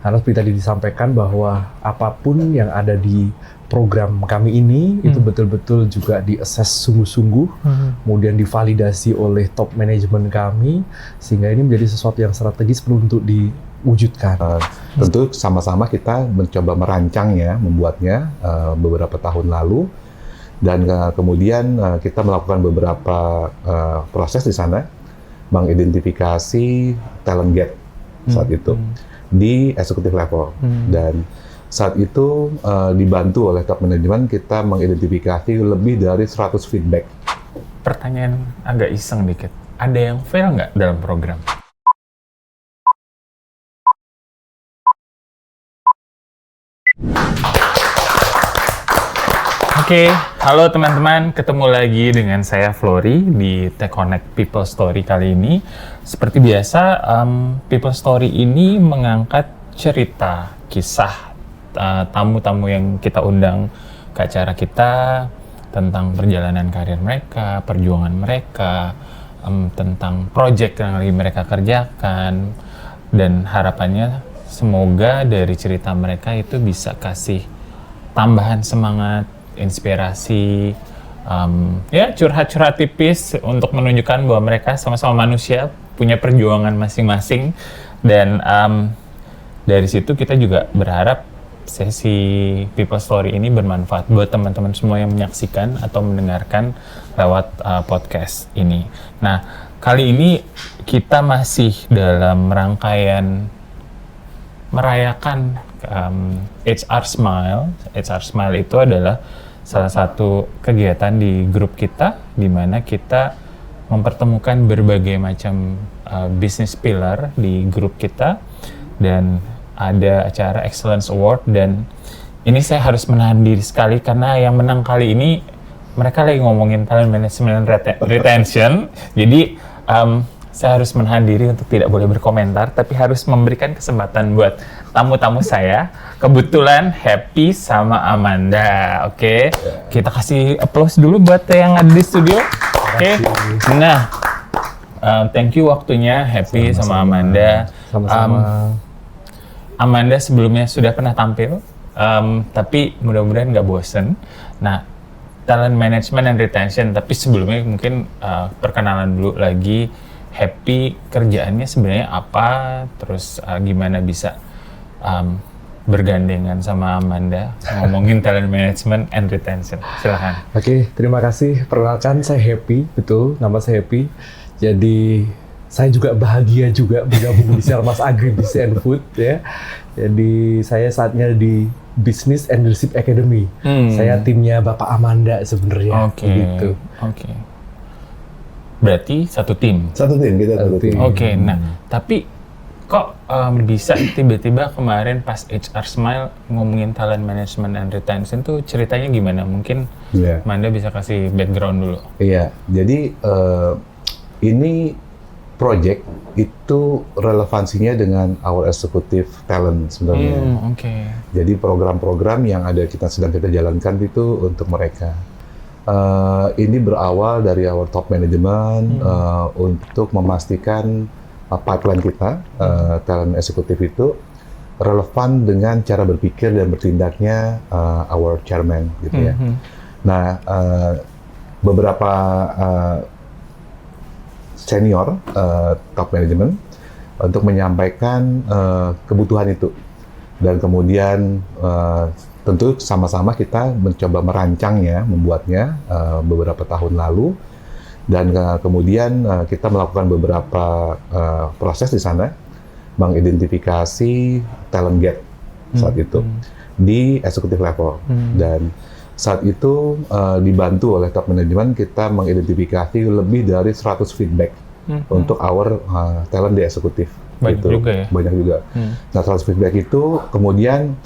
Karena seperti tadi disampaikan bahwa apapun yang ada di program kami ini itu betul-betul juga di-assess sungguh-sungguh, kemudian divalidasi oleh top manajemen kami, sehingga ini menjadi sesuatu yang strategis perlu untuk diwujudkan. Tentu sama-sama kita mencoba merancangnya, membuatnya beberapa tahun lalu, dan kemudian kita melakukan beberapa proses di sana, mengidentifikasi talent gap saat itu di executive level, dan saat itu dibantu oleh top manajemen kita mengidentifikasi lebih dari 100 feedback. Pertanyaan agak iseng dikit, ada yang fail nggak dalam program? Oke, halo teman-teman, ketemu lagi dengan saya Flory di Tech Connect People Story kali ini. Seperti biasa, People Story ini mengangkat cerita, kisah tamu-tamu yang kita undang ke acara kita tentang perjalanan karir mereka, perjuangan mereka, tentang project yang lagi mereka kerjakan, dan harapannya semoga dari cerita mereka itu bisa kasih tambahan semangat, inspirasi, ya curhat-curhat tipis untuk menunjukkan bahwa mereka sama-sama manusia, punya perjuangan masing-masing, dan dari situ kita juga berharap sesi People Story ini bermanfaat buat teman-teman semua yang menyaksikan atau mendengarkan lewat podcast ini. Nah, kali ini kita masih dalam rangkaian merayakan HR Smile. HR Smile itu adalah salah satu kegiatan di grup kita, di mana kita mempertemukan berbagai macam business pillar di grup kita, dan ada acara Excellence Award, dan ini saya harus menahan diri sekali karena yang menang kali ini mereka lagi ngomongin talent management retention, jadi saya harus menahan diri untuk tidak boleh berkomentar, tapi harus memberikan kesempatan buat tamu-tamu saya. Kebetulan Happy sama Amanda. Oke, kita kasih applause dulu buat yang ada di studio. Oke, nah, thank you waktunya Happy sama Amanda. Sama-sama. Amanda sebelumnya sudah pernah tampil, tapi mudah-mudahan nggak bosen. Nah, talent management and retention, tapi sebelumnya mungkin perkenalan dulu lagi. Happy kerjaannya sebenarnya apa, terus gimana bisa bergandengan sama Amanda ngomongin talent management and retention. Silahkan. Oke, terima kasih. Perkenalkan, saya Happy, betul, nama saya Happy. Jadi saya juga bahagia juga bergabung di Mas Agri Business and Food ya. Jadi saya saatnya di Business and Leadership Academy. Saya timnya Bapak Amanda sebenarnya. Gitu. Oke. Berarti satu tim. Satu tim, kita satu tim. Oke, nah tapi kok bisa tiba-tiba kemarin pas HR Smile ngomongin talent management and retention tuh ceritanya gimana? Mungkin Amanda bisa kasih background dulu. Iya, jadi ini project itu relevansinya dengan our executive talent sebenarnya. Jadi program-program yang sedang kita jalankan itu untuk mereka. Ini berawal dari our top management untuk memastikan pipeline kita, talent eksekutif itu relevan dengan cara berpikir dan bertindaknya our chairman, gitu ya. Nah, beberapa senior top management untuk menyampaikan kebutuhan itu, dan kemudian tentu sama-sama kita mencoba merancangnya, membuatnya beberapa tahun lalu, dan kemudian kita melakukan beberapa proses di sana, mengidentifikasi talent gap saat itu di executive level, dan saat itu dibantu oleh top manajemen kita mengidentifikasi lebih dari 100 feedback untuk our talent di eksekutif. Banyak gitu. Juga ya? Banyak juga. Nah, 100 feedback itu kemudian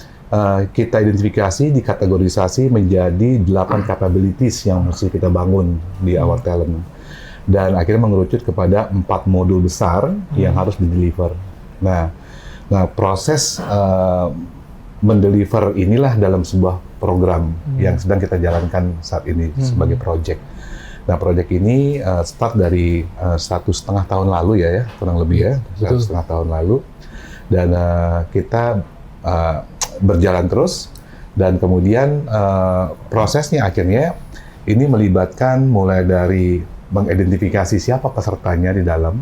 kita identifikasi, dikategorisasi menjadi 8 capabilities yang mesti kita bangun di our talent. Dan akhirnya mengerucut kepada 4 modul besar yang harus di-deliver. Nah proses mendeliver inilah dalam sebuah program yang sedang kita jalankan saat ini sebagai project. Nah, project ini start dari 1,5 tahun lalu ya, kurang lebih ya, 1,5 tahun lalu. dan kita berjalan terus, dan kemudian prosesnya akhirnya ini melibatkan mulai dari mengidentifikasi siapa pesertanya di dalam,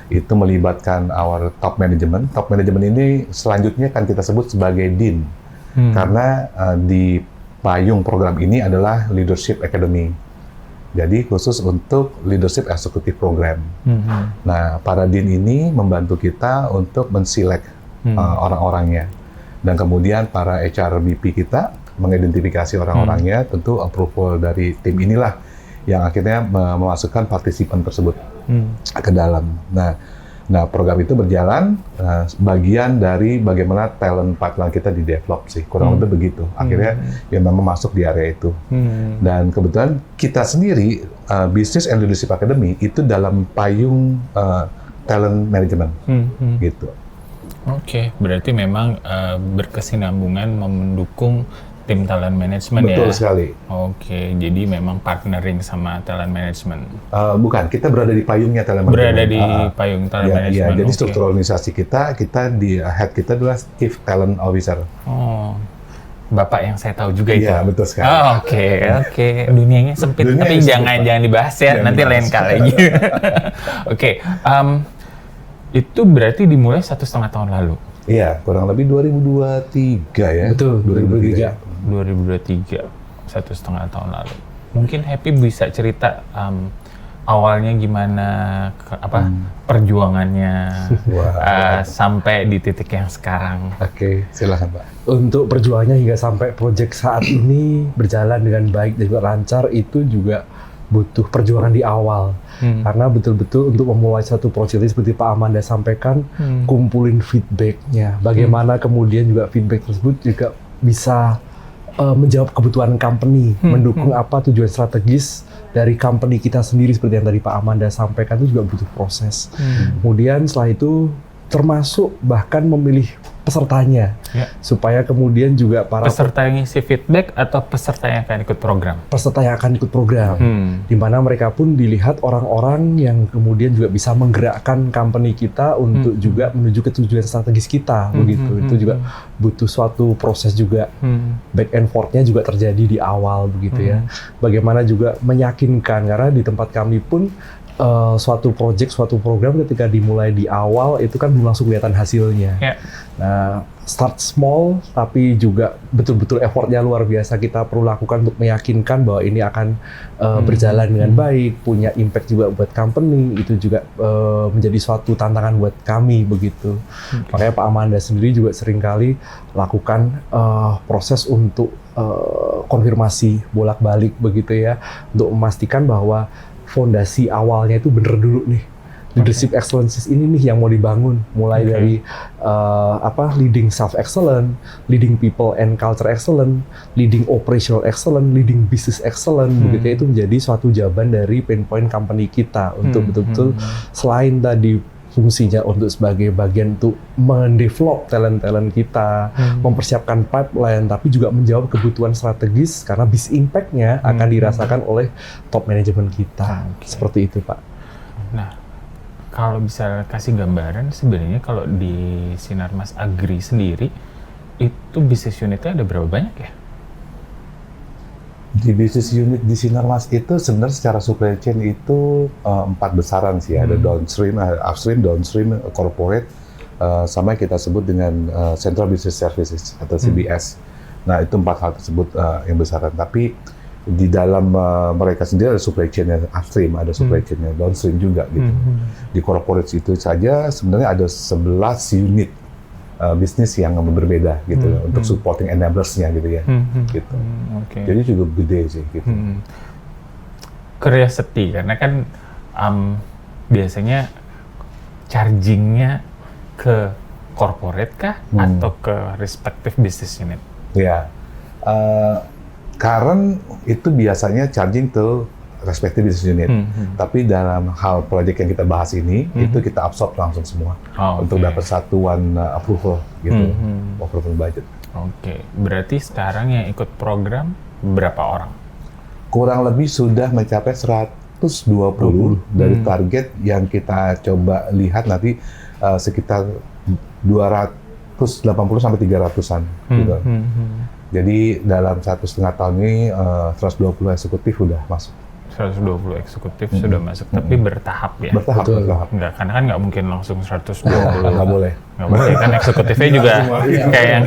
itu melibatkan our top management. Top management ini selanjutnya kan kita sebut sebagai Dean, karena di payung program ini adalah Leadership Academy. Jadi khusus untuk Leadership Executive Program. Nah, para Dean ini membantu kita untuk menselect orang-orangnya. Dan kemudian para HRBP kita mengidentifikasi orang-orangnya, tentu approval dari tim inilah yang akhirnya memasukkan partisipan tersebut ke dalam. Nah, program itu berjalan, bagian dari bagaimana talent pipeline kita di-develop sih, kurang lebih begitu. Akhirnya ya memang masuk di area itu. Dan kebetulan kita sendiri, Business and Leadership Academy, itu dalam payung talent management, gitu. Oke, berarti memang berkesinambungan mendukung tim talent management ya? Betul sekali. Oke, jadi memang partnering sama talent management? Bukan, kita berada di payungnya talent management. Berada di payung talent management? Jadi struktur organisasi kita di head kita adalah Chief Talent Officer. Oh, Bapak yang saya tahu juga itu? Iya, betul sekali. Oh, oke. Dunianya sempit, tapi jangan dibahas ya, nanti lain kali. Oke, itu berarti dimulai 1,5 tahun lalu? Iya, kurang lebih 2023 ya. Betul, 2023. 2023, 1,5 tahun lalu. Mungkin Happy bisa cerita awalnya gimana, perjuangannya sampai di titik yang sekarang. Oke, silakan Pak. Untuk perjuangannya hingga sampai proyek saat ini berjalan dengan baik dan juga lancar, itu juga butuh perjuangan di awal. Karena betul-betul untuk memulai satu proyek ini seperti Pak Amanda sampaikan, kumpulin feedback-nya. Bagaimana kemudian juga feedback tersebut juga bisa menjawab kebutuhan company, mendukung apa tujuan strategis dari company kita sendiri seperti yang tadi Pak Amanda sampaikan, itu juga butuh proses. Kemudian setelah itu termasuk bahkan memilih pesertanya, supaya kemudian juga para peserta yang ngisi feedback atau peserta yang akan ikut program? Peserta yang akan ikut program, di mana mereka pun dilihat orang-orang yang kemudian juga bisa menggerakkan company kita untuk juga menuju ke tujuan strategis kita, begitu. Itu juga butuh suatu proses juga, back and forth-nya juga terjadi di awal, begitu ya. Bagaimana juga meyakinkan, karena di tempat kami pun suatu project, suatu program ketika dimulai di awal itu kan belum langsung kelihatan hasilnya. Nah, start small, tapi juga betul-betul effortnya luar biasa kita perlu lakukan untuk meyakinkan bahwa ini akan berjalan dengan baik, punya impact juga buat company, itu juga menjadi suatu tantangan buat kami, begitu. Makanya Pak Amanda sendiri juga seringkali lakukan proses untuk konfirmasi bolak-balik, begitu ya, untuk memastikan bahwa fondasi awalnya itu bener dulu nih. Leadership excellence ini nih yang mau dibangun, mulai dari leading self excellent, leading people and culture excellent, leading operational excellent, leading business excellent, begitu ya, itu menjadi suatu jawaban dari pain point company kita untuk betul-betul selain tadi fungsinya untuk sebagai bagian untuk mendevelop talent-talent kita, mempersiapkan pipeline, tapi juga menjawab kebutuhan strategis karena bis impact-nya akan dirasakan oleh top manajemen kita. Seperti itu, Pak. Nah, kalau bisa kasih gambaran, sebenarnya kalau di Sinarmas Agri sendiri, itu bisnis unitnya ada berapa banyak ya? Di bisnis unit di Sinarmas itu sebenarnya secara supply chain itu 4 besaran sih. Ada downstream, upstream, downstream, corporate, sama kita sebut dengan Central Business Services atau CBS. Nah, itu 4 hal tersebut yang besaran. Tapi di dalam mereka sendiri ada supply chain yang upstream, ada supply chain yang downstream juga gitu. Di corporate itu saja sebenarnya ada 11 unit bisnis yang berbeda gitu untuk supporting enablers-nya gitu ya. Gitu. Jadi cukup gede sih gitu. Curiosity, karena kan biasanya charging-nya ke corporate kah atau ke respective business unit? Ya, current itu biasanya charging to respective business unit. Tapi dalam hal proyek yang kita bahas ini, itu kita absorb langsung semua untuk dapat satuan approval gitu, approval budget. Berarti sekarang yang ikut program berapa orang? Kurang lebih sudah mencapai 120 dari target yang kita coba lihat nanti sekitar 280 sampai 300-an gitu. Jadi dalam 1,5 tahun ini 120 eksekutif udah masuk. 120 eksekutif sudah masuk, tapi bertahap ya? Bertahap. Enggak, karena kan nggak mungkin langsung 120. Nggak boleh. Nggak boleh, kan eksekutifnya juga kayak yang,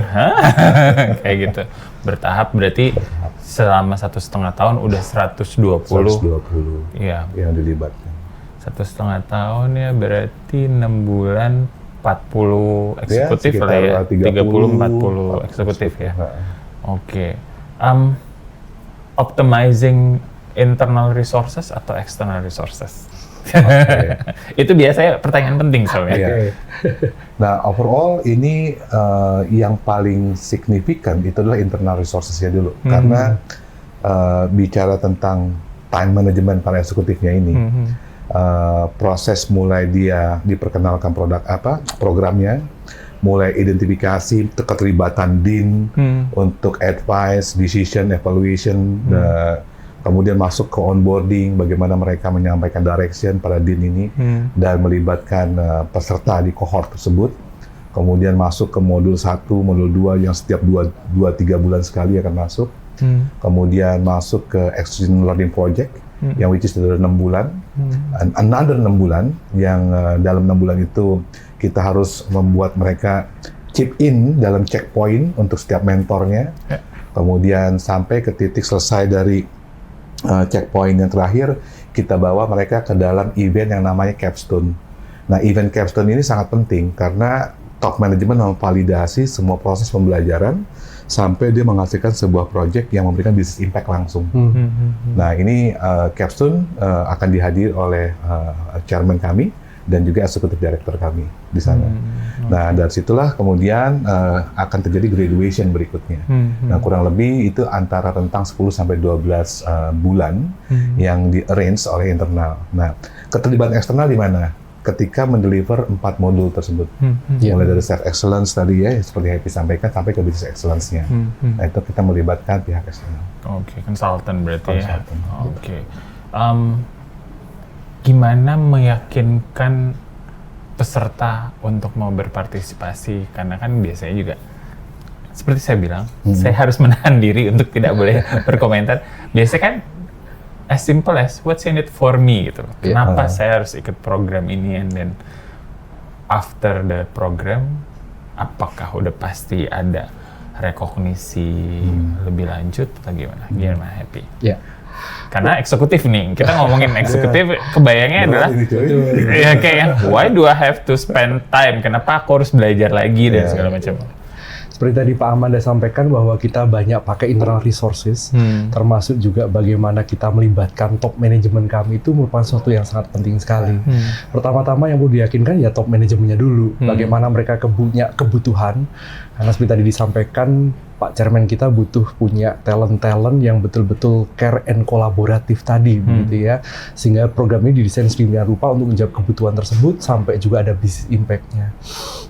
kayak gitu. Bertahap berarti selama 1,5 tahun udah 120. 120 Iya. yang dilibatkan. 1,5 tahun ya berarti 6 bulan 40 eksekutif sekitar lah ya? 30-40 eksekutif ya? Nah. Oke. Optimizing internal resources atau external resources? Itu biasanya pertanyaan penting soalnya. Iya. Nah, overall ini yang paling signifikan itu adalah internal resources-nya dulu. Karena bicara tentang time management para eksekutifnya ini, proses mulai dia diperkenalkan programnya, mulai identifikasi keterlibatan Dean untuk advice, decision, evaluation, kemudian masuk ke onboarding, bagaimana mereka menyampaikan direction pada Dean ini, dan melibatkan peserta di cohort tersebut. Kemudian masuk ke modul 1, modul 2 yang setiap 2-3 bulan sekali akan masuk. Kemudian masuk ke Extension Learning Project, yang which is 6 bulan. Another 6 bulan, yang dalam 6 bulan itu kita harus membuat mereka chip in dalam checkpoint untuk setiap mentornya. Kemudian sampai ke titik selesai dari checkpoint yang terakhir, kita bawa mereka ke dalam event yang namanya capstone. Nah, event capstone ini sangat penting karena top management memvalidasi semua proses pembelajaran sampai dia menghasilkan sebuah project yang memberikan business impact langsung. Nah, ini capstone akan dihadiri oleh chairman kami dan juga executive director kami di sana. Nah, dari situlah kemudian akan terjadi graduation berikutnya. Nah, kurang lebih itu antara rentang 10 sampai 12 bulan yang di-arrange oleh internal. Nah, keterlibatan eksternal di mana? Ketika mendeliver 4 modul tersebut. Mulai dari self excellence tadi ya, seperti Happy sampaikan, sampai ke business excellence-nya. Nah, itu kita melibatkan pihak eksternal. Oke, konsultan berarti ya. Oke. Gimana meyakinkan peserta untuk mau berpartisipasi? Karena kan biasanya juga, seperti saya bilang, saya harus menahan diri untuk tidak boleh berkomentar. Biasanya kan, as simple as, what's in it for me gitu. Kenapa saya harus ikut program ini, and then after the program, apakah udah pasti ada rekognisi lebih lanjut atau gimana? Gimana Happy? Ya. Karena eksekutif nih, kita ngomongin eksekutif, kebayangnya adalah ya kayak yang, why do I have to spend time? Kenapa aku harus belajar lagi dan segala macam? Seperti tadi Pak Amanda sampaikan bahwa kita banyak pakai internal resources, termasuk juga bagaimana kita melibatkan top manajemen kami itu merupakan sesuatu yang sangat penting sekali. Pertama-tama yang perlu diyakinkan ya top manajemennya dulu, bagaimana mereka punya kebutuhan. Karena seperti tadi disampaikan, Pak Chairman kita butuh punya talent-talent yang betul-betul care and kolaboratif tadi, begitu ya. Sehingga program ini didesain sedemikian rupa untuk menjawab kebutuhan tersebut sampai juga ada business impact-nya.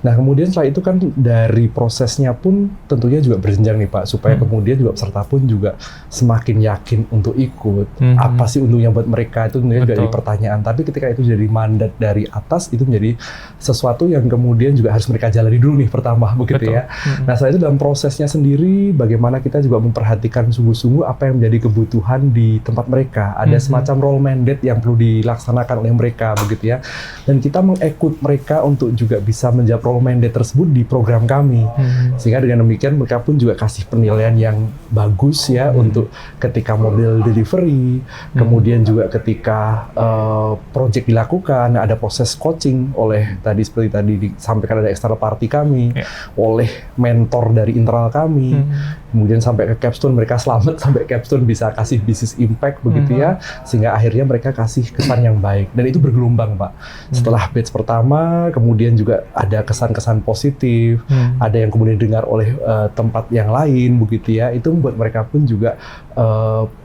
Nah, kemudian setelah itu kan dari prosesnya pun tentunya juga berjenjang nih Pak, supaya kemudian juga peserta pun juga semakin yakin untuk ikut. Apa sih untungnya buat mereka, itu tentunya juga jadi pertanyaan. Tapi ketika itu jadi mandat dari atas, itu menjadi sesuatu yang kemudian juga harus mereka jalani dulu nih pertama, begitu ya. Nah, setelah itu dalam prosesnya sendiri, bagaimana kita juga memperhatikan sungguh-sungguh apa yang menjadi kebutuhan di tempat mereka. Ada semacam role mandate yang perlu dilaksanakan oleh mereka, begitu ya. Dan kita mengekut mereka untuk juga bisa menjawab role mandate tersebut di program kami. Sehingga dengan demikian mereka pun juga kasih penilaian yang bagus ya untuk ketika model delivery, kemudian juga ketika project dilakukan, ada proses coaching oleh tadi seperti tadi disampaikan ada external party kami, oleh mentor dari internal kami, kemudian sampai ke capstone mereka selamat sampai capstone bisa kasih business impact begitu ya, sehingga akhirnya mereka kasih kesan yang baik dan itu bergelombang Pak. Setelah batch pertama, kemudian juga ada kesan-kesan positif, ada yang kemudian dengar oleh tempat yang lain begitu ya, itu membuat mereka pun juga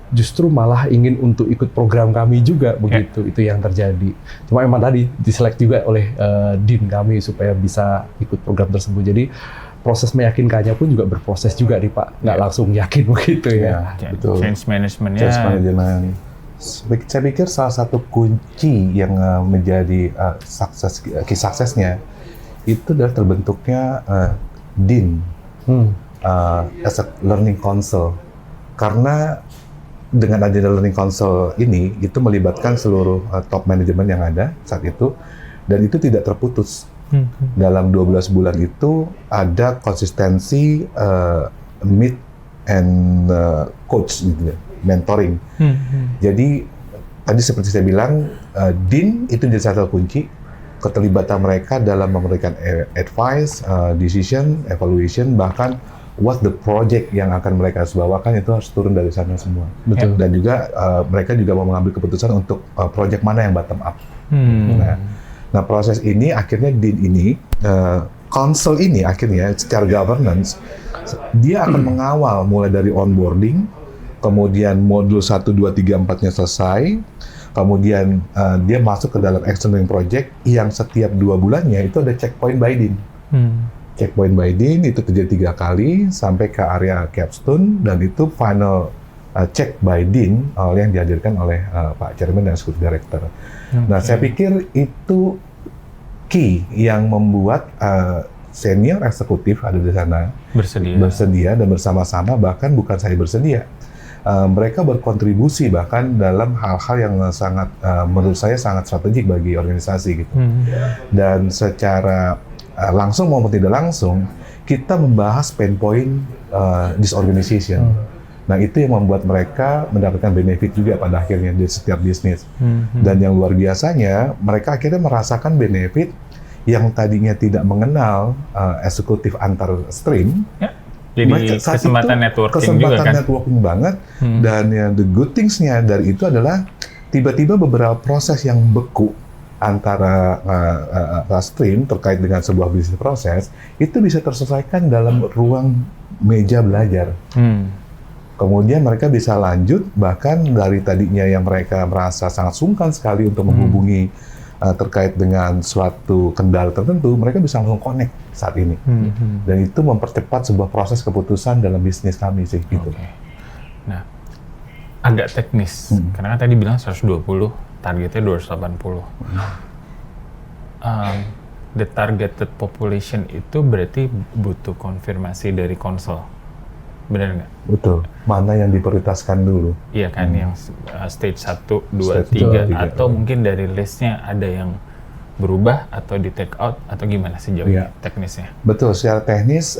justru malah ingin untuk ikut program kami juga begitu. Itu yang terjadi. Cuma emang tadi diselect juga oleh Dean kami supaya bisa ikut program tersebut. Jadi proses meyakinkannya pun juga berproses juga nih Pak, nggak langsung yakin begitu ya. Betul. Change managementnya. Change management. Saya pikir salah satu kunci yang menjadi suksesnya itu adalah terbentuknya DIN as a learning council. Karena dengan adanya learning council ini, itu melibatkan seluruh top manajemen yang ada saat itu, dan itu tidak terputus. Dalam 12 bulan itu ada konsistensi meet and coach, gitu, mentoring. Jadi tadi seperti saya bilang, DIN itu jadi satu kunci keterlibatan mereka dalam memberikan advice, decision, evaluation, bahkan what the project yang akan mereka harus bawakan itu harus turun dari sana semua. Betul. Dan juga mereka juga mau mengambil keputusan untuk project mana yang bottom up. Nah, proses ini akhirnya DIN ini, council ini akhirnya secara governance, dia akan mengawal mulai dari onboarding, kemudian modul 1, 2, 3, 4-nya selesai, kemudian dia masuk ke dalam external project yang setiap 2 bulannya itu ada checkpoint by DIN. Checkpoint by DIN itu terjadi 3 kali sampai ke area capstone, dan itu final check by DIN yang dihadirkan oleh Pak Chairman dan Executive Director. Nah, saya pikir itu key yang membuat senior eksekutif ada di sana bersedia dan bersama-sama, bahkan bukan saya bersedia. Mereka berkontribusi bahkan dalam hal-hal yang sangat menurut saya sangat strategik bagi organisasi gitu. Dan secara langsung maupun tidak langsung kita membahas pain point this organization. Nah, itu yang membuat mereka mendapatkan benefit juga pada akhirnya di setiap bisnis. Dan yang luar biasanya, mereka akhirnya merasakan benefit yang tadinya tidak mengenal eksekutif antar stream. Jadi kesempatan networking juga kan? Networking banget. Dan yang the good things-nya dari itu adalah tiba-tiba beberapa proses yang beku antara stream terkait dengan sebuah bisnis proses itu bisa terselesaikan dalam ruang meja belajar. Kemudian mereka bisa lanjut, bahkan dari tadinya yang mereka merasa sangat sungkan sekali untuk menghubungi terkait dengan suatu kendala tertentu, mereka bisa langsung connect saat ini. Dan itu mempercepat sebuah proses keputusan dalam bisnis kami sih. Gitu. Nah, agak teknis, karena kan tadi bilang 120, targetnya 280. The targeted population itu berarti butuh konfirmasi dari konsel. Benar nggak? Betul. Mana yang diprioritaskan dulu? Iya kan, yang stage 1, 2, 3, atau mungkin dari listnya ada yang berubah atau di take out atau gimana sejauh teknisnya? Betul, secara teknis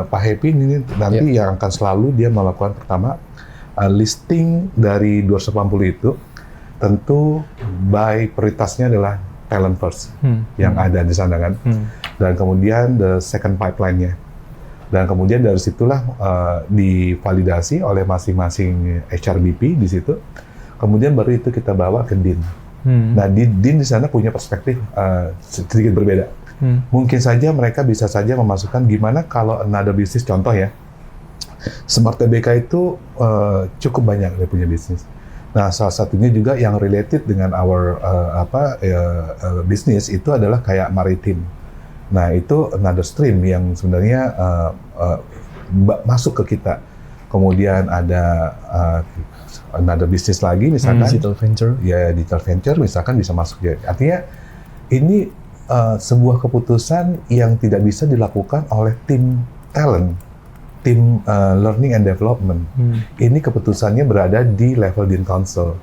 Pak Happy ini nanti yang akan selalu dia melakukan pertama listing dari 280 itu tentu by prioritasnya adalah talent first yang ada di sana kan, dan kemudian the second pipeline-nya. Dan kemudian dari situlah divalidasi oleh masing-masing HRBP di situ. Kemudian baru itu kita bawa ke DIN. Nah, DIN di sana punya perspektif sedikit berbeda. Mungkin saja mereka bisa saja memasukkan gimana kalau another business, contoh ya, Smart TBK itu cukup banyak dia punya bisnis. Nah, salah satunya juga yang related dengan our bisnis itu adalah kayak maritim. Nah, itu another stream yang sebenarnya masuk ke kita. Kemudian ada another business lagi, misalkan digital venture. Ya, digital venture misalkan bisa masuk ya. Artinya ini sebuah keputusan yang tidak bisa dilakukan oleh tim talent, tim learning and development. Ini keputusannya berada di level DIN Council.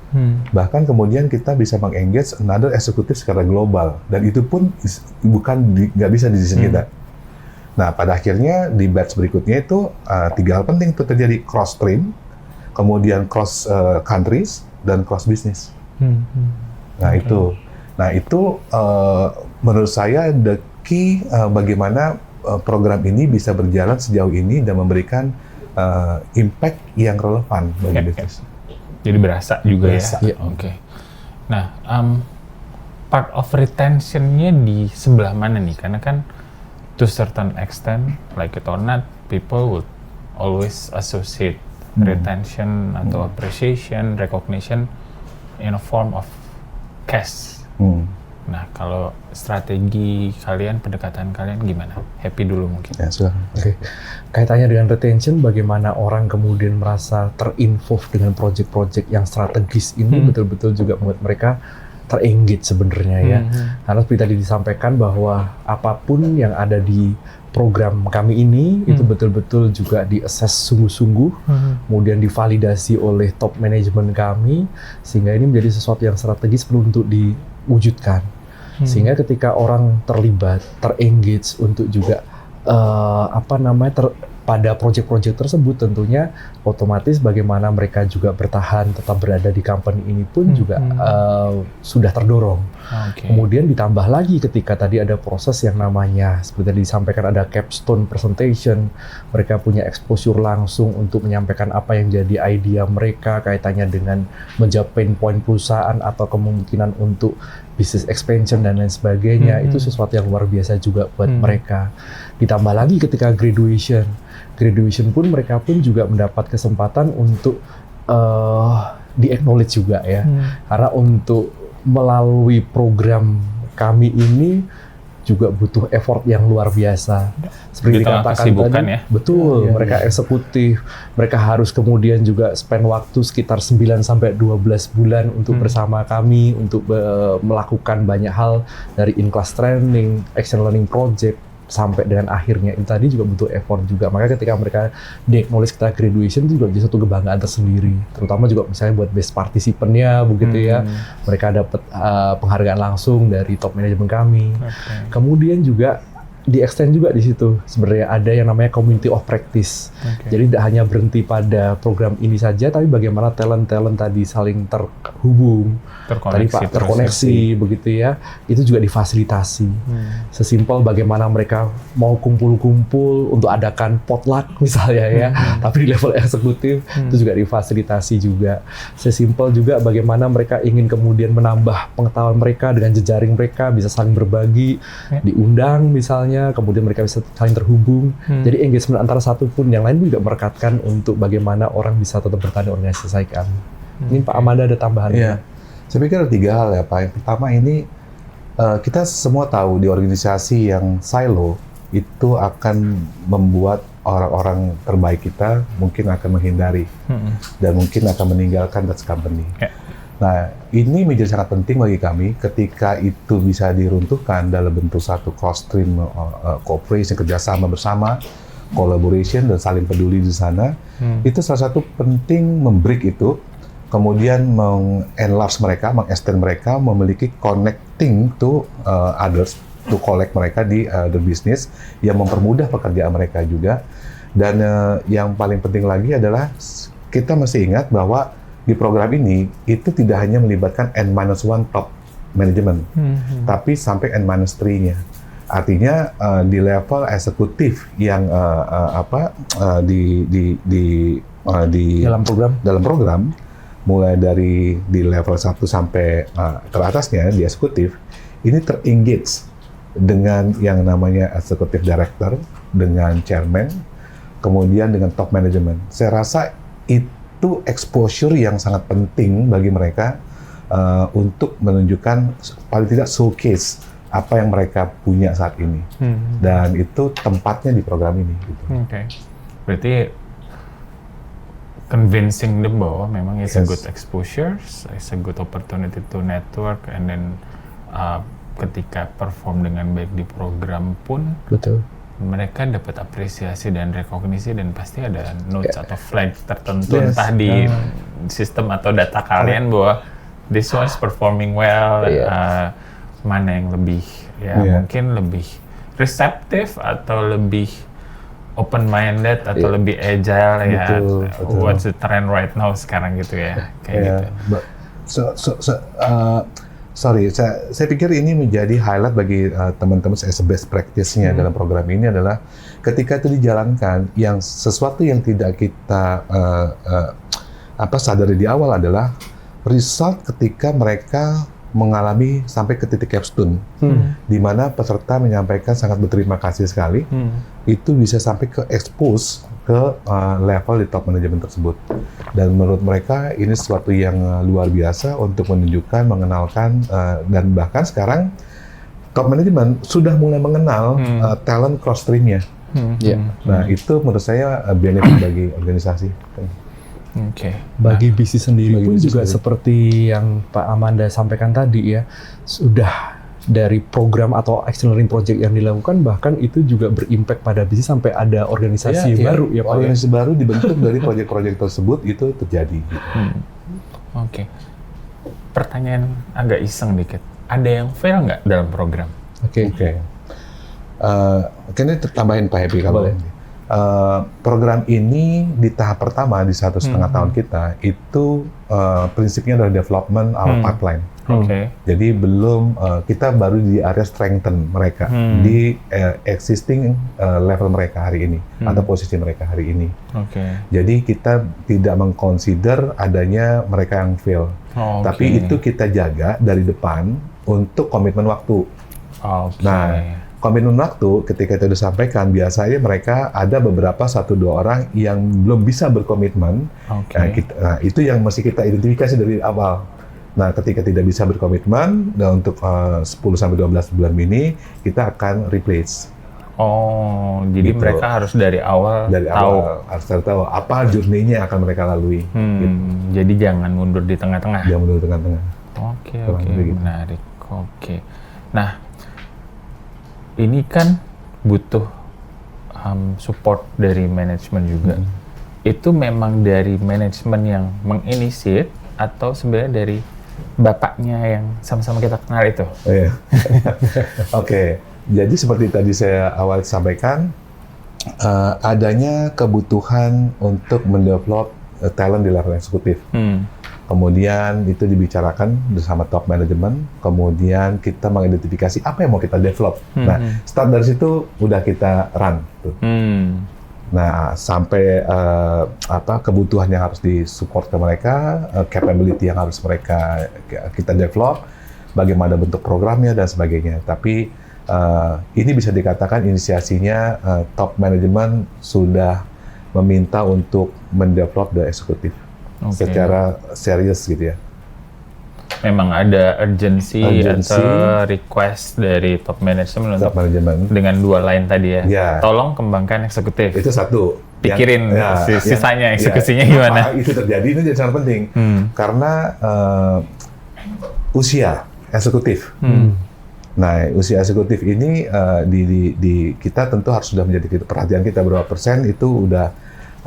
Bahkan kemudian kita bisa mengengage another executive secara global, dan itu pun nggak bisa di desain kita. Nah, pada akhirnya di batch berikutnya itu 3 hal penting itu terjadi: cross stream, kemudian cross countries, dan cross business. Nah, itu menurut saya the key bagaimana program ini bisa berjalan sejauh ini dan memberikan impact yang relevan bagi bisnis. Jadi berasa juga ya. Oke. Nah, part of retention-nya di sebelah mana nih? Karena kan to certain extent, like it or not, people would always associate retention atau appreciation, recognition in a form of cash. Nah, kalau strategi kalian, pendekatan kalian gimana? Happy dulu mungkin. Ya, sudah. Oke. Kaitannya dengan retention, bagaimana orang kemudian merasa terinvolve dengan project-project yang strategis ini betul-betul juga membuat mereka terengage sebenarnya ya. Karena seperti tadi disampaikan bahwa apapun yang ada di program kami ini itu betul-betul juga di-assess sungguh-sungguh, kemudian divalidasi oleh top manajemen kami, sehingga ini menjadi sesuatu yang strategis perlu untuk diwujudkan. Sehingga ketika orang terlibat, terengage untuk juga pada proyek-proyek tersebut, tentunya otomatis bagaimana mereka juga bertahan tetap berada di company ini pun juga sudah terdorong. Kemudian ditambah lagi ketika tadi ada proses yang namanya seperti tadi disampaikan ada capstone presentation, mereka punya exposure langsung untuk menyampaikan apa yang jadi idea mereka kaitannya dengan menjawab pain point perusahaan atau kemungkinan untuk business expansion dan lain sebagainya. Itu sesuatu yang luar biasa juga buat mereka. Ditambah lagi ketika graduation pun mereka pun juga mendapat kesempatan untuk di-acknowledge juga ya. Karena untuk melalui program kami ini juga butuh effort yang luar biasa. Seperti dikatakan tadi, ya? Betul, mereka eksekutif, mereka harus kemudian juga spend waktu sekitar 9-12 bulan untuk bersama kami, untuk melakukan banyak hal dari in-class training, action learning project, sampai dengan akhirnya itu tadi juga butuh effort juga. Makanya ketika mereka di-acknowledge kita graduation itu juga jadi satu kebanggaan tersendiri, terutama juga misalnya buat best participan-nya begitu ya, mereka dapat penghargaan langsung dari top manajemen kami. Kemudian juga di-extend juga di situ sebenarnya ada yang namanya community of practice. Jadi tidak hanya berhenti pada program ini saja, tapi bagaimana talent-talent tadi saling terhubung, terkoneksi begitu ya, itu juga difasilitasi. Sesimpel bagaimana mereka mau kumpul-kumpul untuk adakan potluck misalnya ya, tapi di level eksekutif itu juga difasilitasi juga. Sesimpel juga bagaimana mereka ingin kemudian menambah pengetahuan mereka dengan jejaring mereka, bisa saling berbagi, diundang misalnya, kemudian mereka bisa saling terhubung. Jadi engagement antara satu pun yang lain juga merekatkan untuk bagaimana orang bisa tetap bertahan di organisasi kami. Ini Pak Amanda ada tambahan? Iya. Saya pikir ada 3 hal ya Pak. Yang pertama ini kita semua tahu di organisasi yang silo itu akan membuat orang-orang terbaik kita mungkin akan menghindari dan mungkin akan meninggalkan that company. Nah, ini menjadi sangat penting bagi kami ketika itu bisa diruntuhkan dalam bentuk satu cross-stream cooperation, kerjasama bersama, collaboration, dan saling peduli di sana. Itu salah satu penting membreak itu, kemudian meng-enlarge mereka, meng-extend mereka, memiliki connecting to others, to collect mereka di the business, yang mempermudah pekerjaan mereka juga. Dan yang paling penting lagi adalah kita mesti ingat bahwa di program ini itu tidak hanya melibatkan N-1 top management, tapi sampai N-3-nya. Artinya di level eksekutif yang di dalam program mulai dari di level 1 sampai teratasnya di eksekutif ini ter-engage dengan yang namanya executive director, dengan chairman, kemudian dengan top management. Saya rasa itu exposure yang sangat penting bagi mereka untuk menunjukkan paling tidak showcase apa yang mereka punya saat ini. Dan itu tempatnya di program ini. Gitu. Berarti convincing them bahwa memang it's a good exposure, it's a good opportunity to network, and then ketika perform dengan baik di program pun, mereka dapat apresiasi dan rekognisi, dan pasti ada notes atau flag tertentu entah di sistem atau data kalian bahwa this one is performing well, mana yang lebih mungkin lebih receptive atau lebih open minded atau lebih agile betul. What's the trend right now sekarang gitu ya, kayak gitu. Sorry, saya pikir ini menjadi highlight bagi teman-teman as a best practice-nya dalam program ini adalah ketika itu dijalankan, yang sesuatu yang tidak kita sadari di awal adalah result ketika mereka mengalami sampai ke titik capstone, di mana peserta menyampaikan sangat berterima kasih sekali, itu bisa sampai ke expose ke level di top manajemen tersebut. Dan menurut mereka ini sesuatu yang luar biasa untuk menunjukkan, mengenalkan, dan bahkan sekarang top manajemen sudah mulai mengenal talent cross stream-nya. Nah, itu menurut saya benefit bagi organisasi. Oke. Bagi bisnis sendiri bagi pun bisnis juga sendiri. seperti yang Pak Amanda sampaikan tadi ya, sudah dari program atau accelerating project yang dilakukan, bahkan itu juga berimpact pada bisnis sampai ada organisasi baru ya Pak. Organisasi baru dibentuk dari proyek-proyek tersebut itu terjadi. Gitu. Oke. Pertanyaan agak iseng dikit. Ada yang fail nggak dalam program? Oke. Kayaknya tambahin Pak Happy kalau Boleh. program ini di tahap pertama di 1,5 tahun kita itu prinsipnya adalah development our pipeline. Oke. Jadi belum kita baru di area strengthen mereka di existing level mereka hari ini atau posisi mereka hari ini. Oke. Jadi kita tidak mengconsider adanya mereka yang fail, Oke. tapi itu kita jaga dari depan untuk komitmen waktu. Oke. Nah, komitmen waktu ketika itu disampaikan biasanya mereka ada beberapa 1-2 orang yang belum bisa berkomitmen. Oke. Nah, itu yang mesti kita identifikasi dari awal. Nah, ketika tidak bisa berkomitmen, dan untuk 10-12 bulan ini, kita akan replace. Oh, jadi Gitu. mereka harus dari awal Dari tahu. awal, harus tahu apa journey-nya yang akan mereka lalui. Gitu. Jadi jangan mundur di tengah-tengah. Jangan menurut tengah-tengah. Oke, Kurang oke, lebih gitu. menarik. Oke. Nah, ini kan butuh support dari manajemen juga. Itu memang dari manajemen yang menginisiate atau sebenarnya dari bapaknya yang sama-sama kita kenal itu? Oh, iya. Oke, jadi seperti tadi saya awal sampaikan, adanya kebutuhan untuk mendevelop talent di level eksekutif. Kemudian itu dibicarakan bersama top management, kemudian kita mengidentifikasi apa yang mau kita develop. Nah, start dari situ udah kita run. Tuh. Nah, sampai kebutuhan yang harus disupport ke mereka, capability yang harus mereka kita develop, bagaimana bentuk programnya dan sebagainya. Tapi ini bisa dikatakan inisiasinya top management sudah meminta untuk mendevelop the eksekutif secara serius gitu ya. Memang ada urgency atau request dari top management untuk dengan 2 line tadi ya. Ya. Tolong kembangkan eksekutif. Itu satu. Pikirin sisanya eksekusinya gimana. Itu terjadi itu jadi sangat penting karena usia eksekutif. Nah, usia eksekutif ini di kita tentu harus sudah menjadi perhatian kita berapa persen itu udah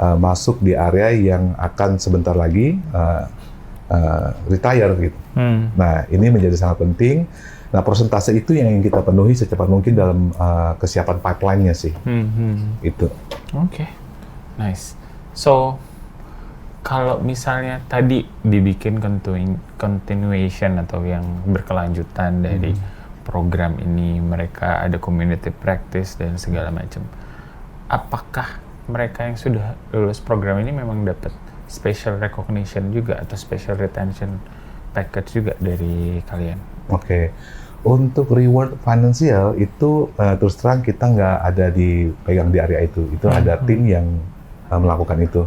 masuk di area yang akan sebentar lagi retire gitu. Nah, ini menjadi sangat penting. Nah, persentase itu yang ingin kita penuhi secepat mungkin dalam kesiapan pipeline-nya sih. Itu. Oke, nice. So, kalau misalnya tadi dibikin continuation atau yang berkelanjutan dari program ini, mereka ada community practice dan segala macam. Apakah mereka yang sudah lulus program ini memang dapat special recognition juga atau special retention package juga dari kalian? Oke. Untuk reward finansial itu terus terang kita nggak ada dipegang di area itu. Itu ada tim yang melakukan itu.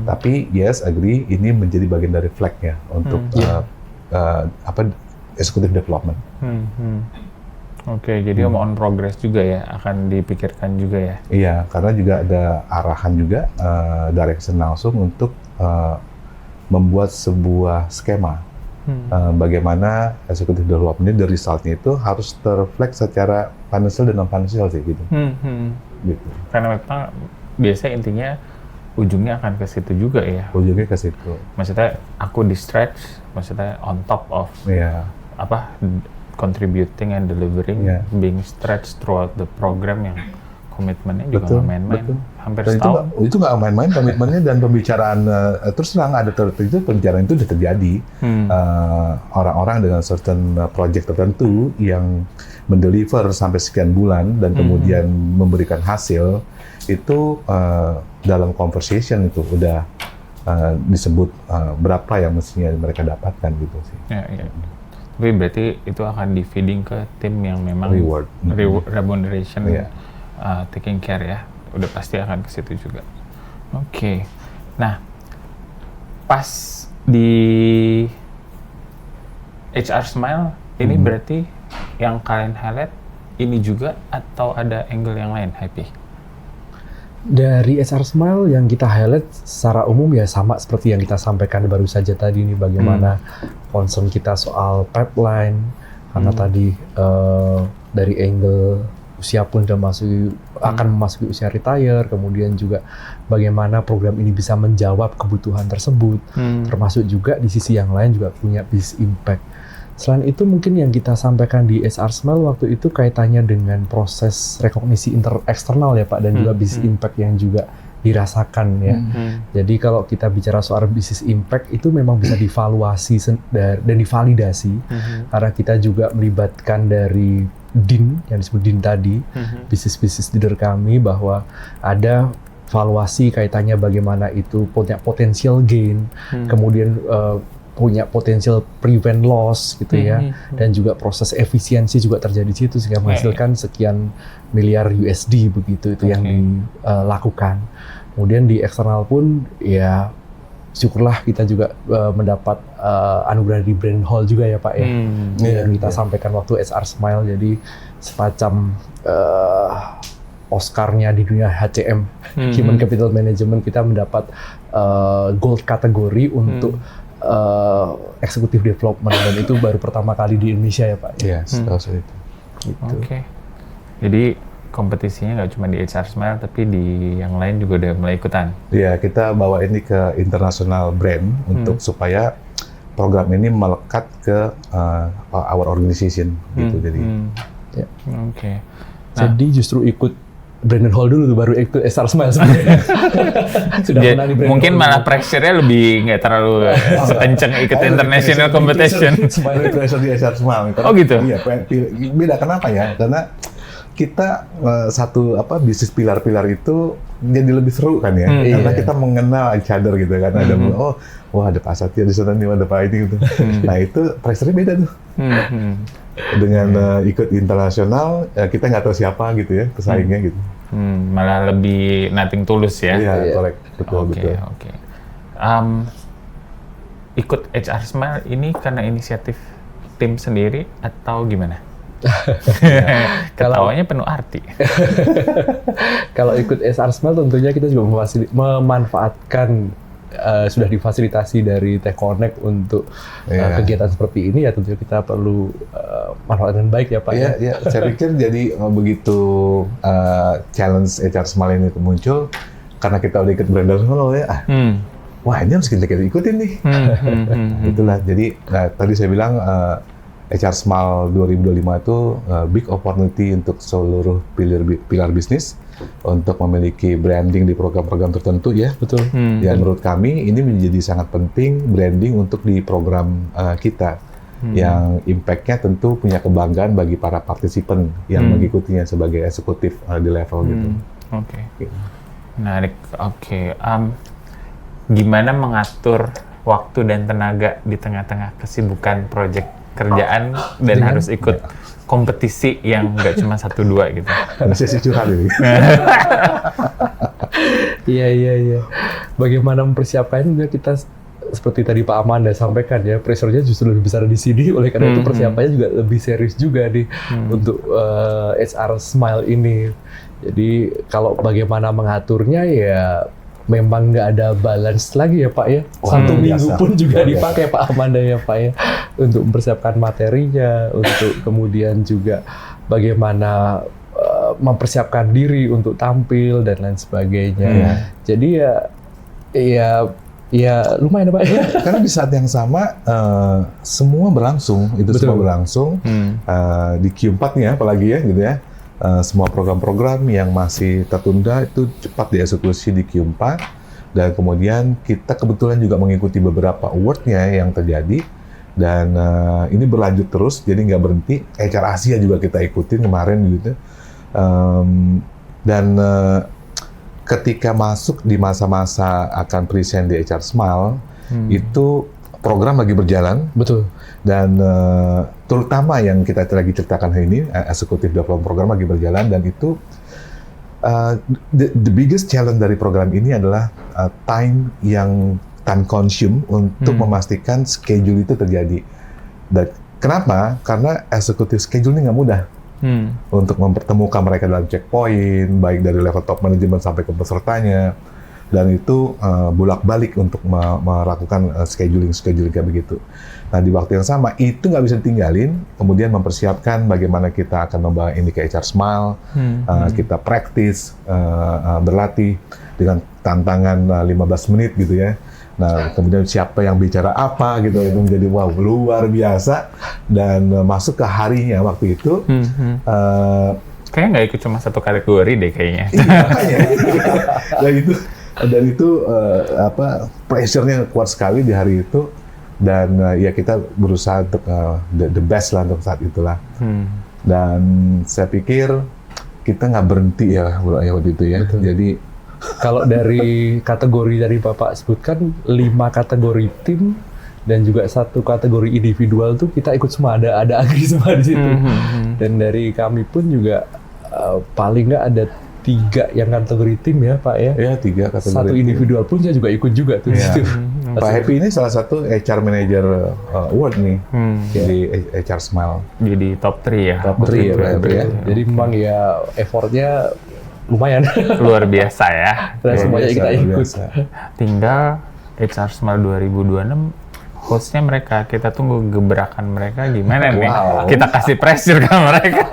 Tapi yes, agree ini menjadi bagian dari flag-nya untuk executive development. Oke, jadi on progress juga ya, akan dipikirkan juga ya? Iya, karena juga ada arahan juga direction langsung untuk membuat sebuah skema bagaimana executive development ini, the result-nya itu harus terreflect secara financial dan non-financial sih gitu. Gitu. Karena memang biasanya intinya ujungnya akan ke situ juga ya? Ujungnya ke situ. Maksudnya aku di stretch, maksudnya on top of contributing and delivering, being stretched throughout the program yang komitmennya juga nggak main-main, hampir setahun. Itu nggak main-main komitmennya dan pembicaraan, terus terang ada itu pembicaraan itu sudah terjadi. Orang-orang dengan certain project tertentu yang mendeliver sampai sekian bulan dan kemudian memberikan hasil, itu dalam conversation itu udah disebut berapa yang mestinya mereka dapatkan gitu sih. Ya. Tapi berarti itu akan di-feeding ke tim yang memang reward remuneration, taking care ya, udah pasti akan ke situ juga. Oke. Nah, pas di HR Smile ini berarti yang kalian highlight ini juga atau ada angle yang lain, Happy? Dari HR Smile yang kita highlight secara umum ya sama seperti yang kita sampaikan baru saja tadi nih, bagaimana concern kita soal pipeline, karena tadi dari angle usia pun udah akan memasuki usia retire, kemudian juga bagaimana program ini bisa menjawab kebutuhan tersebut, termasuk juga di sisi yang lain juga punya business impact. Selain itu mungkin yang kita sampaikan di HR Smile waktu itu kaitannya dengan proses rekognisi eksternal ya Pak, dan juga business impact yang juga dirasakan ya. Jadi kalau kita bicara soal business impact itu memang bisa divaluasi dan divalidasi karena kita juga melibatkan dari DIN, yang disebut DIN tadi, business leader kami, bahwa ada valuasi kaitannya bagaimana itu punya potential gain, kemudian punya potensial prevent loss gitu ya, dan juga proses efisiensi juga terjadi di situ sehingga menghasilkan sekian miliar USD begitu itu yang dilakukan. Kemudian di eksternal pun ya syukurlah kita juga mendapat anugerah di Brand Hall juga ya Pak ya, yang kita sampaikan waktu HR Smile, jadi semacam Oscar-nya di dunia HCM, Human Capital Management, kita mendapat gold kategori untuk executive development, dan itu baru pertama kali di Indonesia ya Pak. Iya, setahu saya itu. Gitu. Oke. Jadi kompetisinya nggak cuma di HR Smile, tapi di yang lain juga udah mulai ikutan. Iya, kita bawa ini ke international brand untuk supaya program ini melekat ke our organization gitu. Jadi. Ya. Oke. Jadi justru ikut Brandon Hall dulu tuh, baru ikut HR Smile sebenarnya. Sudah menang di Brandon Mungkin Hall. malah pressure-nya lebih nggak terlalu sekencang ikut international competition. Smile pressure di HR Smile. Oh gitu? Iya, beda. Kenapa ya? Karena kita satu bisnis pilar-pilar itu jadi lebih seru kan ya, karena kita mengenal each other gitu kan. Ada wah ada Pak Satya di sana nih, ada Pak ini gitu. Nah itu pressure-nya beda tuh. Dengan ikut internasional, kita nggak tahu siapa gitu ya pesaingnya gitu. Malah lebih nothing tulus ya. Iya, correct. Betul. Oke. Ikut HR Smile ini karena inisiatif tim sendiri atau gimana? Ketawanya penuh arti. Kalau ikut HR Smile tentunya kita juga memanfaatkan sudah difasilitasi dari Tech Connect untuk kegiatan seperti ini, ya tentunya kita perlu manfaatkan baik ya Pak. Iya. Saya pikir jadi begitu challenge HR Smile ini muncul karena kita udah ikut Brandon Hall ya. Wah ini harus kita ikutin nih. Itulah. Jadi tadi saya bilang HR Smile 2025 itu big opportunity untuk seluruh pilar bisnis untuk memiliki branding di program-program tertentu ya. Betul. Dan menurut kami ini menjadi sangat penting branding untuk di program kita yang impact-nya tentu punya kebanggaan bagi para partisipan yang mengikutinya sebagai eksekutif di level gitu. Oke. Menarik. Oke. Gimana mengatur waktu dan tenaga di tengah-tengah kesibukan proyek kerjaan dan harus ikut kompetisi yang nggak cuma 1-2 gitu. Sesi curhat ini. Iya. Bagaimana mempersiapkannya, kita seperti tadi Pak Amanda sampaikan ya, pressure-nya justru lebih besar di sini, oleh karena itu persiapannya juga lebih serius juga nih untuk HR Smile ini. Jadi kalau bagaimana mengaturnya ya memang nggak ada balance lagi ya Pak ya. Satu minggu pun juga dipakai Pak Amanda ya Pak ya, untuk mempersiapkan materinya, untuk kemudian juga bagaimana mempersiapkan diri untuk tampil dan lain sebagainya. Jadi ya lumayan Pak ya. Karena di saat yang sama semua berlangsung, semua berlangsung di Q4 nih ya, apalagi ya gitu ya. Semua program-program yang masih tertunda itu cepat dieksekusi di Q4, dan kemudian kita kebetulan juga mengikuti beberapa award-nya yang terjadi, dan ini berlanjut terus, jadi nggak berhenti. HR Asia juga kita ikutin kemarin gitu, dan ketika masuk di masa-masa akan present di HR Smile, itu program lagi berjalan. Betul. Dan terutama yang kita lagi ceritakan hari ini, eksekutif development program lagi berjalan, dan itu the biggest challenge dari program ini adalah time consume untuk memastikan schedule itu terjadi. Dan kenapa? Karena eksekutif schedule ini nggak mudah. untuk mempertemukan mereka dalam checkpoint, baik dari level top manajemen sampai ke pesertanya, dan itu bolak-balik untuk melakukan scheduling kayak begitu. Nah, di waktu yang sama itu nggak bisa ditinggalin, kemudian mempersiapkan bagaimana kita akan membawa ini ke HR Smile, kita praktis, berlatih dengan tantangan 15 menit gitu ya. Nah, kemudian siapa yang bicara apa gitu, itu menjadi wow, luar biasa. Dan masuk ke harinya waktu itu, kayaknya nggak ikut cuma satu kategori deh kayaknya. Iya, dan itu pressure-nya kuat sekali di hari itu. Dan ya kita berusaha untuk the best lah untuk saat itulah. Dan saya pikir kita nggak berhenti ya waktu itu ya. Betul. Jadi kalau dari kategori dari Bapak sebutkan 5 kategori tim dan juga 1 kategori individual tuh kita ikut semua, ada Agri semua di situ. Dan dari kami pun juga paling nggak ada 3 yang kategori tim ya Pak ya. ya 3 kategori. 1 individual pun saya juga ikut juga tuh di Iya. situ. Pak Happy ini salah satu HR Manager Award nih di HR Smile. Jadi top 3 ya. Top waktu 3 ya, itu. berarti ya. Jadi memang ya effortnya lumayan. Luar biasa ya. Dan semuanya kita Luar ikut. biasa. Tinggal HR Smile 2026 hostnya mereka, kita tunggu gebrakan mereka gimana nih. Wow. Kita kasih pressure ke mereka.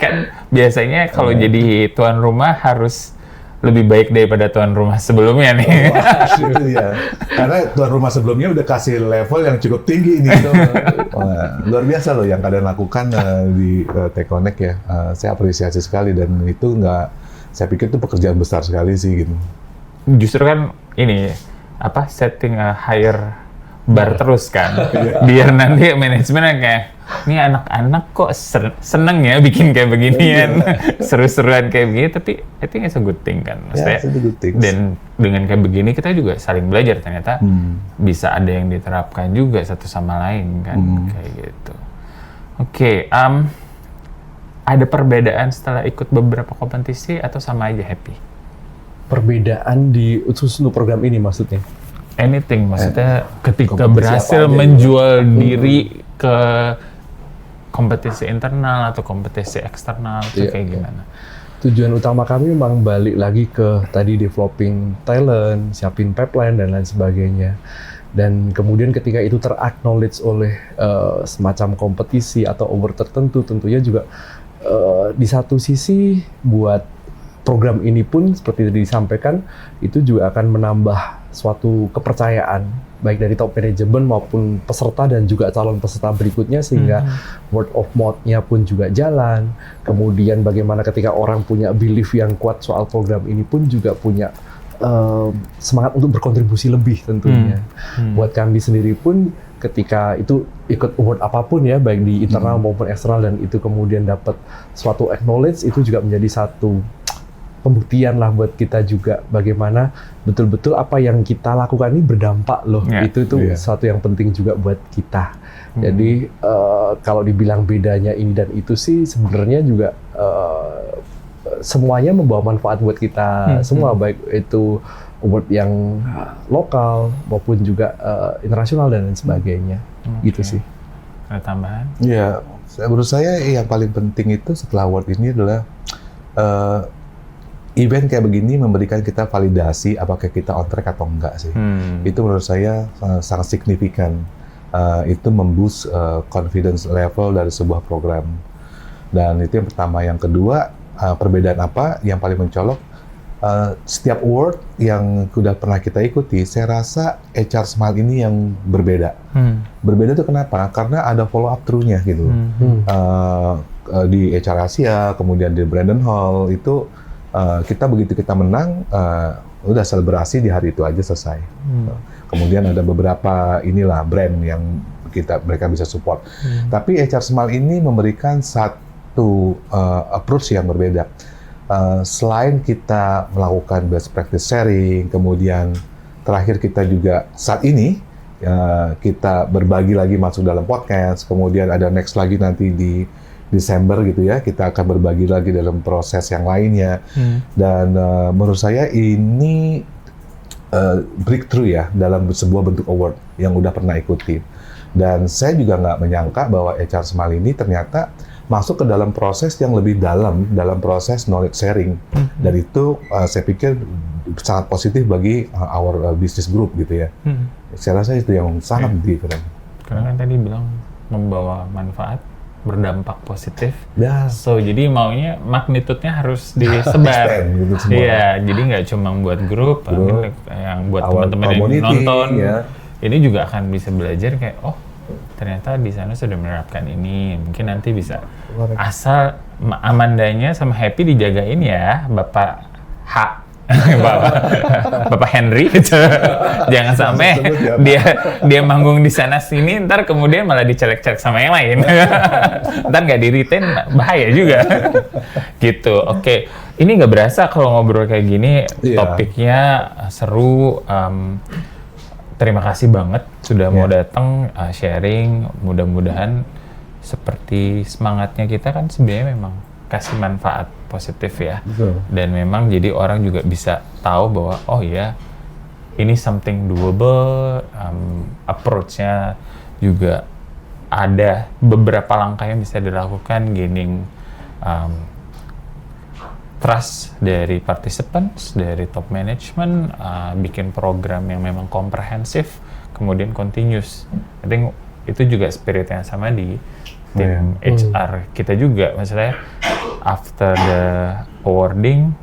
Kan biasanya kalau jadi tuan rumah harus lebih baik daripada tuan rumah sebelumnya nih. Itu ya. Karena tuan rumah sebelumnya udah kasih level yang cukup tinggi ini. Wah, luar biasa loh yang kalian lakukan di T-Connect ya. Saya apresiasi sekali dan itu saya pikir itu pekerjaan besar sekali sih gitu. Justru kan ini setting higher bar terus kan, biar nanti manajemen kayak ini anak-anak kok seneng ya bikin kayak beginian, seru-seruan kayak begini, tapi I think it's a good thing kan, maksudnya. it's a good thing. Dan dengan kayak begini kita juga saling belajar ternyata bisa ada yang diterapkan juga satu sama lain kan, kayak gitu. Oke, ada perbedaan setelah ikut beberapa kompetisi atau sama aja happy? Perbedaan di khusus untuk program ini maksudnya? Anything, maksudnya ketika kompetisi berhasil apa aja menjual diri ke kompetisi internal atau kompetisi eksternal itu kayak gimana? Tujuan utama kami memang balik lagi ke tadi developing talent, siapin pipeline dan lain sebagainya. Dan kemudian ketika itu ter-acknowledge oleh semacam kompetisi atau award tertentu, tentunya juga di satu sisi buat program ini pun seperti tadi disampaikan itu juga akan menambah suatu kepercayaan baik dari top management maupun peserta dan juga calon peserta berikutnya sehingga word of mouth-nya pun juga jalan. Kemudian bagaimana ketika orang punya belief yang kuat soal program ini pun juga punya semangat untuk berkontribusi lebih tentunya. Buat kami sendiri pun ketika itu ikut award apapun ya baik di internal maupun eksternal dan itu kemudian dapat suatu acknowledge itu juga menjadi satu pembuktian lah buat kita juga bagaimana betul-betul apa yang kita lakukan ini berdampak loh. Itu satu yang penting juga buat kita. Jadi kalau dibilang bedanya ini dan itu sih sebenarnya juga semuanya membawa manfaat buat kita semua baik itu award yang lokal maupun juga internasional dan lain sebagainya. Gitu sih. Ada tambahan? Ya, menurut saya yang paling penting itu setelah award ini adalah event kayak begini memberikan kita validasi apakah kita on track atau enggak sih. Itu menurut saya sangat signifikan. Itu memboost confidence level dari sebuah program. Dan itu yang pertama. Yang kedua, perbedaan apa yang paling mencolok? Setiap award yang sudah pernah kita ikuti, saya rasa HR Smile ini yang berbeda. Berbeda itu kenapa? Karena ada follow up through-nya gitu. Di HR Asia, kemudian di Brandon Hall itu kita begitu kita menang, udah selebrasi di hari itu aja selesai. Kemudian ada beberapa brand yang mereka bisa support. Tapi HR Smile ini memberikan satu approach yang berbeda. Selain kita melakukan best practice sharing, kemudian terakhir kita juga saat ini kita berbagi lagi masuk dalam podcast, kemudian ada next lagi nanti di Desember gitu ya, kita akan berbagi lagi dalam proses yang lainnya. Dan menurut saya ini breakthrough ya dalam sebuah bentuk award yang udah pernah ikuti. Dan saya juga nggak menyangka bahwa HR Smile ini ternyata masuk ke dalam proses yang lebih dalam proses knowledge sharing. Dan itu saya pikir sangat positif bagi our business group gitu ya. Saya rasa itu yang sangat keren. Karena kan tadi bilang membawa manfaat, berdampak positif. Ya. So jadi maunya magnitudenya harus disebar. Expand gitu semua. Iya, jadi nggak cuma buat grup, yang buat Our teman-teman yang community, nonton. ya. Ini juga akan bisa belajar kayak, oh ternyata di sana sudah menerapkan ini. Mungkin nanti bisa. Asal Amandanya sama Happy dijagain ya, Bapak H. Bapak Henry. Jangan sampai dia manggung di sana sini, ntar kemudian malah dicelek-celek sama yang lain. Ntar nggak di-retain, bahaya juga. Gitu, oke. Ini nggak berasa kalau ngobrol kayak gini, topiknya seru. Terima kasih banget sudah mau datang sharing. Mudah-mudahan seperti semangatnya kita kan sebenarnya memang kasih manfaat positif ya. Betul. Dan memang jadi orang juga bisa tahu bahwa oh ya ini something doable, approach-nya juga ada beberapa langkah yang bisa dilakukan, gaining trust dari participants, dari top management, bikin program yang memang komprehensif, kemudian continuous. I think itu juga spirit yang sama di tim HR kita juga. Maksudnya after the awarding,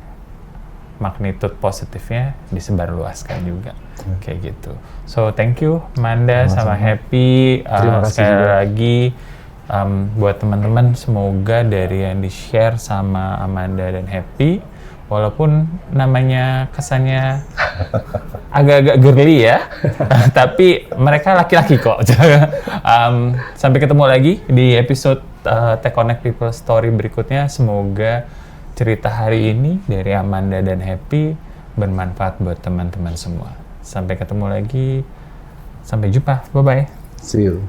magnitude positifnya disebarluaskan juga. Kayak gitu. So thank you Amanda sama Happy. Terima kasih sekali juga. lagi buat teman-teman, semoga dari yang di-share sama Amanda dan Happy, walaupun namanya kesannya agak-agak girly ya, tapi mereka laki-laki kok. Sampai ketemu lagi di episode Tech Connect People Story berikutnya. Semoga cerita hari ini dari Amanda dan Happy bermanfaat buat teman-teman semua. Sampai ketemu lagi, sampai jumpa, bye-bye. See you.